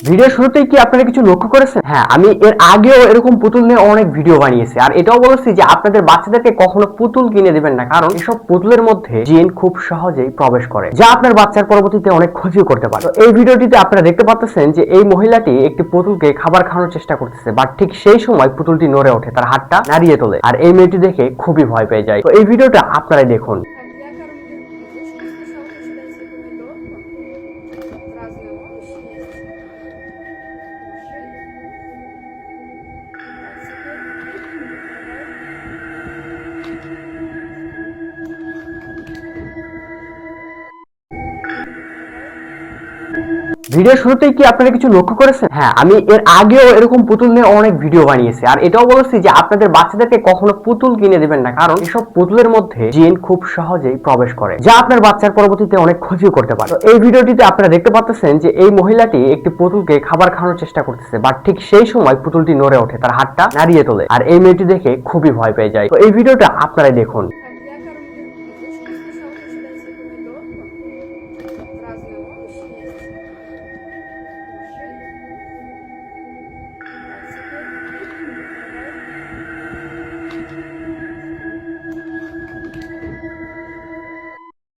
Video শুরুতেই কি আপনারা কিছু লক্ষ্য করেছেন? হ্যাঁ, আমি এর আগেও এরকম পুতুল নিয়ে অনেক ভিডিও বানিয়েছি, আর এটাও বলেছি যে আপনাদের বাচ্চাদেরকে কখনো পুতুল কিনে দিবেন না, কারণ এসব পুতুলের মধ্যে জিন খুব সহজেই প্রবেশ করে, যা আপনার বাচ্চার পরবর্তীতে অনেক ক্ষতিও করতে পারে। তো এই ভিডিওটিতে আপনারা দেখতে পাচ্ছেন যে এই মহিলাটি একটি পুতুলকে খাবার খাওয়ানোর চেষ্টা করতেছে, বাট ঠিক সেই সময় পুতুলটি নড়ে ওঠে, তার হাতটা নাড়িয়ে তোলে, আর এই মেয়েটি দেখে খুবই ভয় পেয়ে যায়। তো এই ভিডিওটা আপনারাই দেখুন। Разные овощи есть. ভিডিও শুরুতেই কি আপনারা কিছু লক্ষ্য করেছেন? হ্যাঁ, আমি এর আগেও এরকম পুতুল নিয়ে অনেক ভিডিও বানিয়েছি, আর এটাও বলেছি যে আপনাদের বাচ্চাদেরকে কখনো পুতুল কিনে দিবেন না, কারণ এসব পুতুলের মধ্যে জিন খুব সহজেই প্রবেশ করে, যা আপনার বাচ্চার পরবর্তীতে অনেক ক্ষতিও করতে পারে। তো এই ভিডিওটিতে আপনারা দেখতে পাচ্ছেন যে এই মহিলাটি একটি পুতুলকে খাবার খাওয়ানোর চেষ্টা করতেছে, বাট ঠিক সেই সময় পুতুলটি নড়ে ওঠে, তার হাতটা নাড়িয়ে তোলে, আর এই মেয়েটি দেখে খুবই ভয় পেয়ে যায়। তো এই ভিডিওটা আপনারাই দেখুন।